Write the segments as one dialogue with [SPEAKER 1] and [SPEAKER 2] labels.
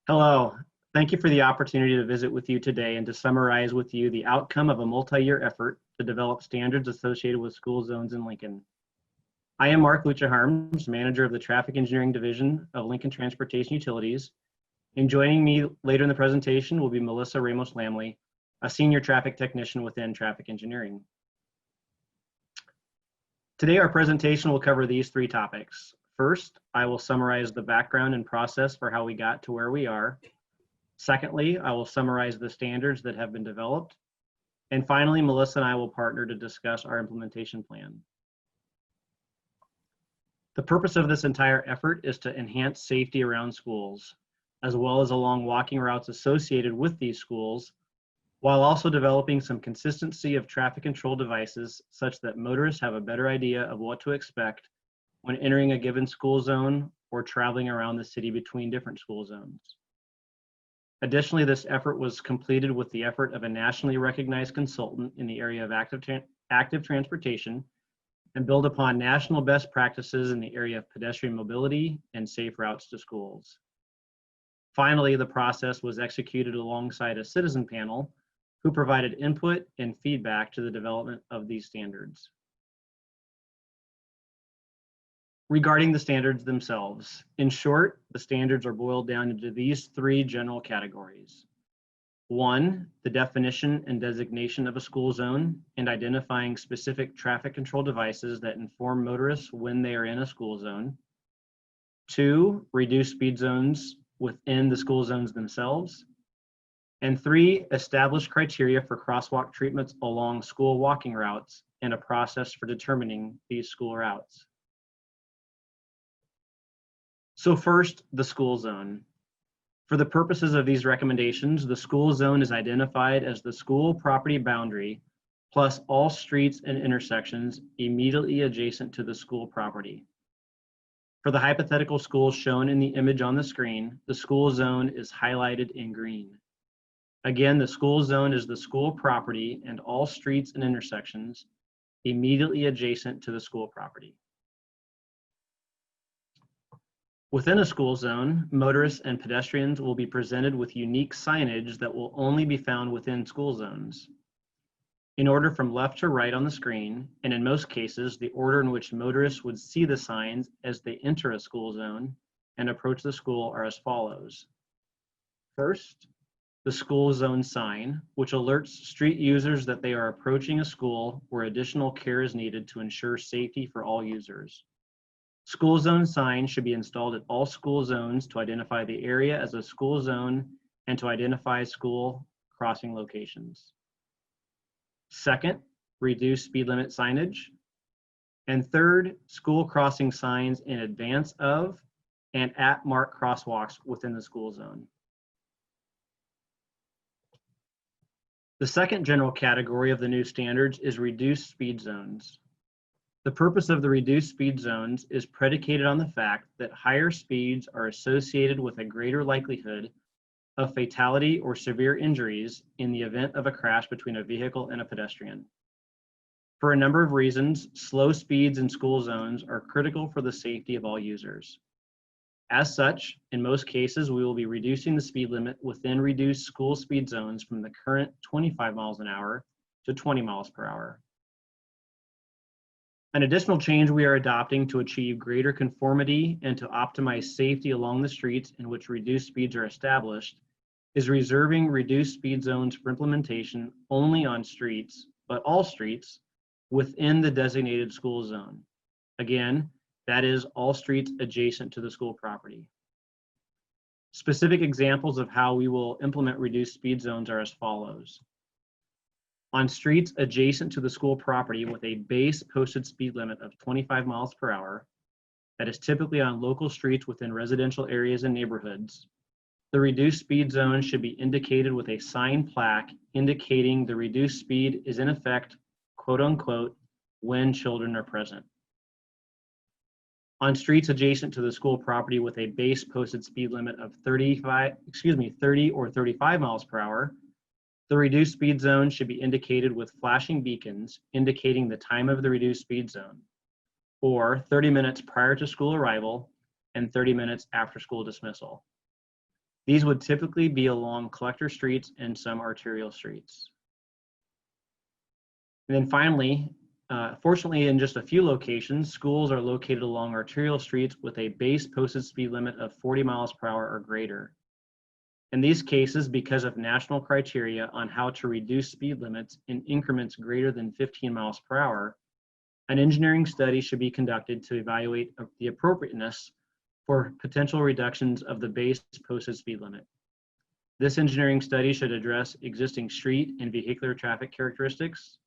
[SPEAKER 1] Hello, thank you for the opportunity to visit with you today and to summarize with you the outcome of a multi-year effort to develop standards associated with school zones in Lincoln. I am Mark Lucha-Harms, manager of the Traffic Engineering Division of Lincoln Transportation Utilities, and joining me later in the presentation will be Melissa Ramos-Lamley, a senior traffic technician within traffic engineering. Today, our presentation will cover these three topics. First, I will summarize the background and process for how we got to where we are. Secondly, I will summarize the standards that have been developed. And finally, Melissa and I will partner to discuss our implementation plan. The purpose of this entire effort is to enhance safety around schools, as well as along walking routes associated with these schools, while also developing some consistency of traffic control devices such that motorists have a better idea of what to expect when entering a given school zone or traveling around the city between different school zones. Additionally, this effort was completed with the effort of a nationally recognized consultant in the area of active transportation and build upon national best practices in the area of pedestrian mobility and safe routes to schools. Finally, the process was executed alongside a citizen panel who provided input and feedback to the development of these standards. Regarding the standards themselves, in short, the standards are boiled down into these three general categories. One, the definition and designation of a school zone and identifying specific traffic control devices that inform motorists when they are in a school zone. Two, reduced speed zones within the school zones themselves. And three, establish criteria for crosswalk treatments along school walking routes and a process for determining these school routes. So first, the school zone. For the purposes of these recommendations, the school zone is identified as the school property boundary plus all streets and intersections immediately adjacent to the school property. For the hypothetical schools shown in the image on the screen, the school zone is highlighted in green. Again, the school zone is the school property and all streets and intersections immediately adjacent to the school property. Within a school zone, motorists and pedestrians will be presented with unique signage that will only be found within school zones. In order from left to right on the screen, and in most cases, the order in which motorists would see the signs as they enter a school zone and approach the school are as follows. First, the school zone sign, which alerts street users that they are approaching a school where additional care is needed to ensure safety for all users. School zone signs should be installed at all school zones to identify the area as a school zone and to identify school crossing locations. Second, reduce speed limit signage. And third, school crossing signs in advance of and at marked crosswalks within the school zone. The second general category of the new standards is reduced speed zones. The purpose of the reduced speed zones is predicated on the fact that higher speeds are associated with a greater likelihood of fatality or severe injuries in the event of a crash between a vehicle and a pedestrian. For a number of reasons, slow speeds in school zones are critical for the safety of all users. As such, in most cases, we will be reducing the speed limit within reduced school speed zones from the current 25 miles an hour to 20 miles per hour. An additional change we are adopting to achieve greater conformity and to optimize safety along the streets in which reduced speeds are established is reserving reduced speed zones for implementation only on streets, but all streets, within the designated school zone. Again, that is all streets adjacent to the school property. Specific examples of how we will implement reduced speed zones are as follows. On streets adjacent to the school property with a base posted speed limit of 25 miles per hour, that is typically on local streets within residential areas and neighborhoods, the reduced speed zone should be indicated with a sign plaque indicating the reduced speed is in effect, quote unquote, when children are present. On streets adjacent to the school property with a base posted speed limit of 30 or 35 miles per hour, the reduced speed zone should be indicated with flashing beacons indicating the time of the reduced speed zone, or 30 minutes prior to school arrival and 30 minutes after school dismissal. These would typically be along collector streets and some arterial streets. And then finally, fortunately, in just a few locations, schools are located along arterial streets with a base posted speed limit of 40 miles per hour or greater. In these cases, because of national criteria on how to reduce speed limits in increments greater than 15 miles per hour, an engineering study should be conducted to evaluate the appropriateness for potential reductions of the base posted speed limit. This engineering study should address existing street and vehicular traffic characteristics,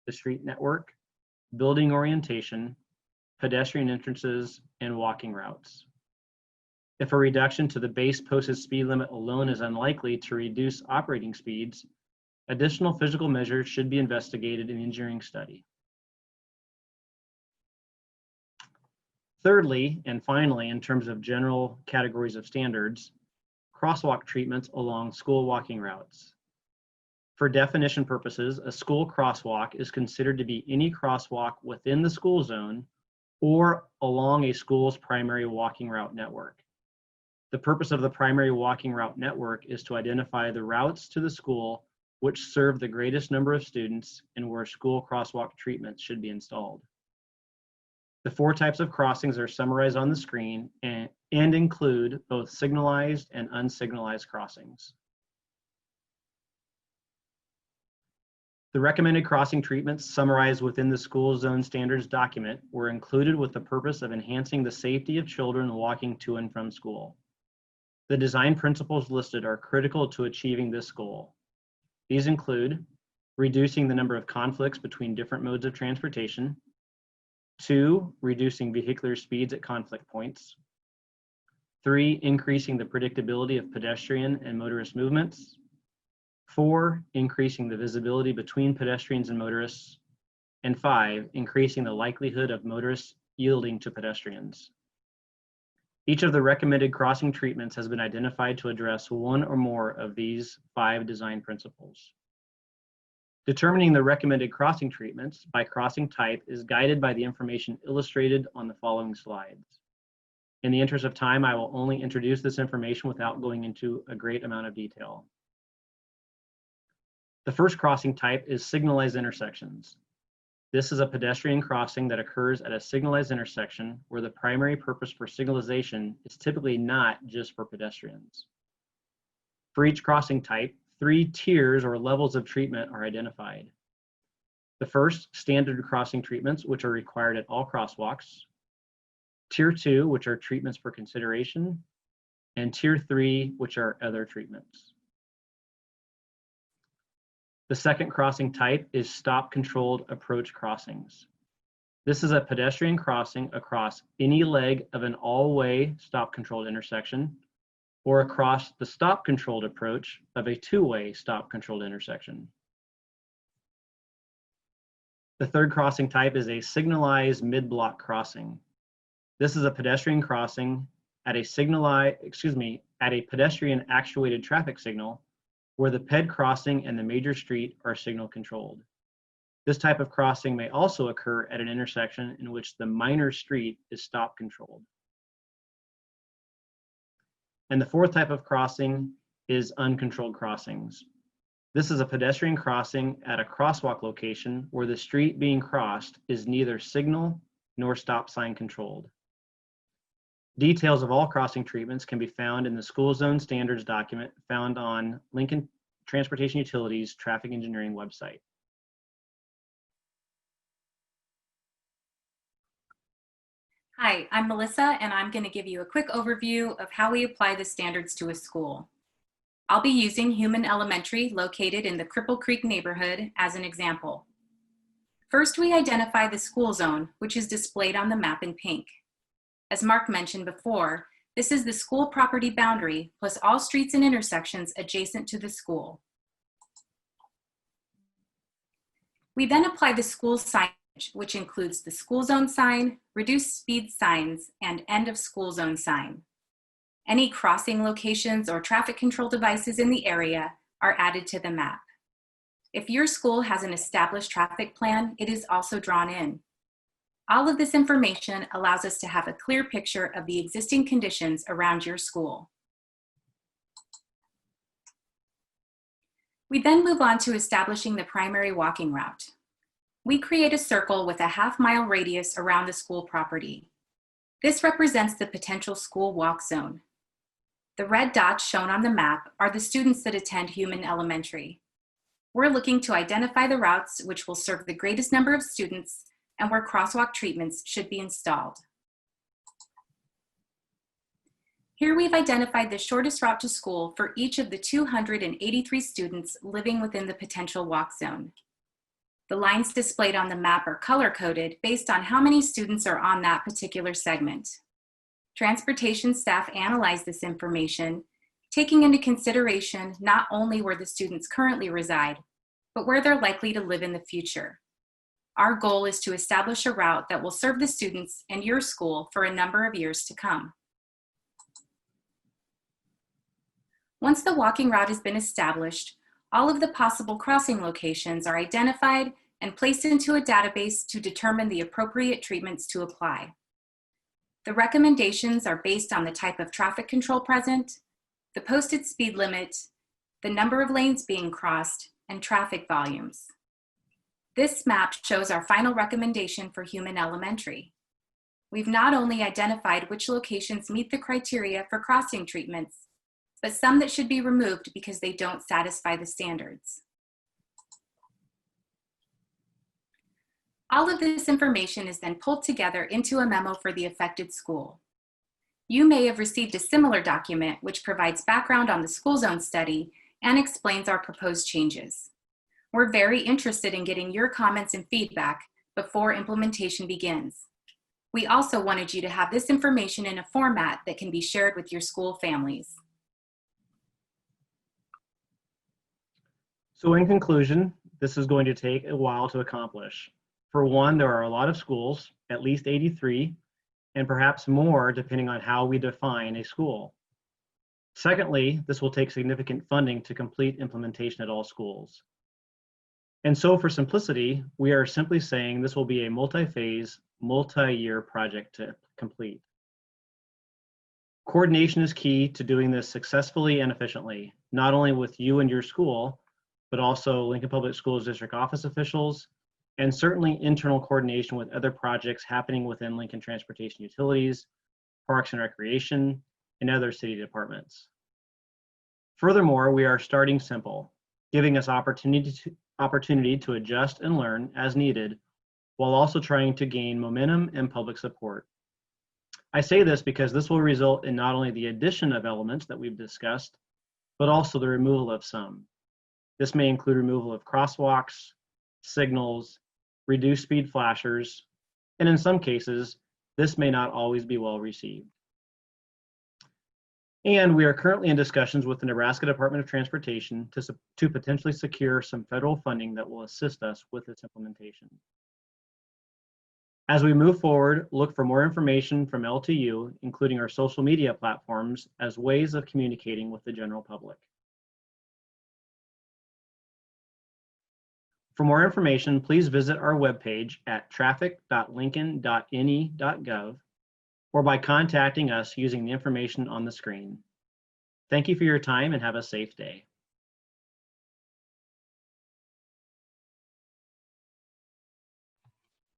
[SPEAKER 1] the street network, building orientation, pedestrian entrances, and walking routes. If a reduction to the base posted speed limit alone is unlikely to reduce operating speeds, additional physical measures should be investigated in the engineering study. Thirdly, and finally, in terms of general categories of standards, crosswalk treatments along school walking routes. For definition purposes, a school crosswalk is considered to be any crosswalk within the school zone or along a school's primary walking route network. The purpose of the primary walking route network is to identify the routes to the school which serve the greatest number of students and where school crosswalk treatments should be installed. The 4 types of crossings are summarized on the screen and include both signalized and unsignalized crossings. The recommended crossing treatments summarized within the school zone standards document were included with the purpose of enhancing the safety of children walking to and from school. The design principles listed are critical to achieving this goal. These include reducing the number of conflicts between different modes of transportation, 2, reducing vehicular speeds at conflict points, 3, increasing the predictability of pedestrian and motorist movements, 4, increasing the visibility between pedestrians and motorists, and 5, increasing the likelihood of motorists yielding to pedestrians. Each of the recommended crossing treatments has been identified to address one or more of these 5 design principles. Determining the recommended crossing treatments by crossing type is guided by the information illustrated on the following slides. In the interest of time, I will only introduce this information without going into a great amount of detail. The first crossing type is signalized intersections. This is a pedestrian crossing that occurs at a signalized intersection where the primary purpose for signalization is typically not just for pedestrians. For each crossing type, 3 tiers or levels of treatment are identified. The first, standard crossing treatments, which are required at all crosswalks. Tier 2, which are treatments for consideration. And Tier 3, which are other treatments. The second crossing type is stop-controlled approach crossings. This is a pedestrian crossing across any leg of an all-way stop-controlled intersection or across the stop-controlled approach of a 2-way stop-controlled intersection. The third crossing type is a signalized mid-block crossing. This is a pedestrian crossing at a pedestrian actuated traffic signal where the ped crossing and the major street are signal controlled. This type of crossing may also occur at an intersection in which the minor street is stop controlled. And the fourth type of crossing is uncontrolled crossings. This is a pedestrian crossing at a crosswalk location where the street being crossed is neither signal nor stop sign controlled. Details of all crossing treatments can be found in the school zone standards document found on Lincoln Transportation Utilities Traffic Engineering website.
[SPEAKER 2] Hi, I'm Melissa, and I'm going to give you a quick overview of how we apply the standards to a school. I'll be using Human Elementary, located in the Cripple Creek neighborhood, as an example. First, we identify the school zone, which is displayed on the map in pink. As Mark mentioned before, this is the school property boundary plus all streets and intersections adjacent to the school. We then apply the school signage, which includes the school zone sign, reduced speed signs, and end of school zone sign. Any crossing locations or traffic control devices in the area are added to the map. If your school has an established traffic plan, it is also drawn in. All of this information allows us to have a clear picture of the existing conditions around your school. We then move on to establishing the primary walking route. We create a circle with a half-mile radius around the school property. This represents the potential school walk zone. The red dots shown on the map are the students that attend Human Elementary. We're looking to identify the routes which will serve the greatest number of students and where crosswalk treatments should be installed. Here we've identified the shortest route to school for each of the 283 students living within the potential walk zone. The lines displayed on the map are color-coded based on how many students are on that particular segment. Transportation staff analyze this information, taking into consideration not only where the students currently reside, but where they're likely to live in the future. Our goal is to establish a route that will serve the students and your school for a number of years to come. Once the walking route has been established, all of the possible crossing locations are identified and placed into a database to determine the appropriate treatments to apply. The recommendations are based on the type of traffic control present, the posted speed limit, the number of lanes being crossed, and traffic volumes. This map shows our final recommendation for Human Elementary. We've not only identified which locations meet the criteria for crossing treatments, but some that should be removed because they don't satisfy the standards. All of this information is then pulled together into a memo for the affected school. You may have received a similar document which provides background on the school zone study and explains our proposed changes. We're very interested in getting your comments and feedback before implementation begins. We also wanted you to have this information in a format that can be shared with your school families.
[SPEAKER 1] So in conclusion, this is going to take a while to accomplish. For one, there are a lot of schools, at least 83, and perhaps more depending on how we define a school. Secondly, this will take significant funding to complete implementation at all schools. And so for simplicity, we are simply saying this will be a multi-phase, multi-year project to complete. Coordination is key to doing this successfully and efficiently, not only with you and your school, but also Lincoln Public Schools district office officials, and certainly internal coordination with other projects happening within Lincoln Transportation Utilities, Parks and Recreation, and other city departments. Furthermore, we are starting simple, giving us opportunity to adjust and learn as needed, while also trying to gain momentum and public support. I say this because this will result in not only the addition of elements that we've discussed, but also the removal of some. This may include removal of crosswalks, signals, reduced speed flashers, and in some cases, this may not always be well received. And we are currently in discussions with the Nebraska Department of Transportation to potentially secure some federal funding that will assist us with this implementation. As we move forward, look for more information from LTU, including our social media platforms, as ways of communicating with the general public. For more information, please visit our webpage at traffic.lincoln.ne.gov or by contacting us using the information on the screen. Thank you for your time and have a safe day.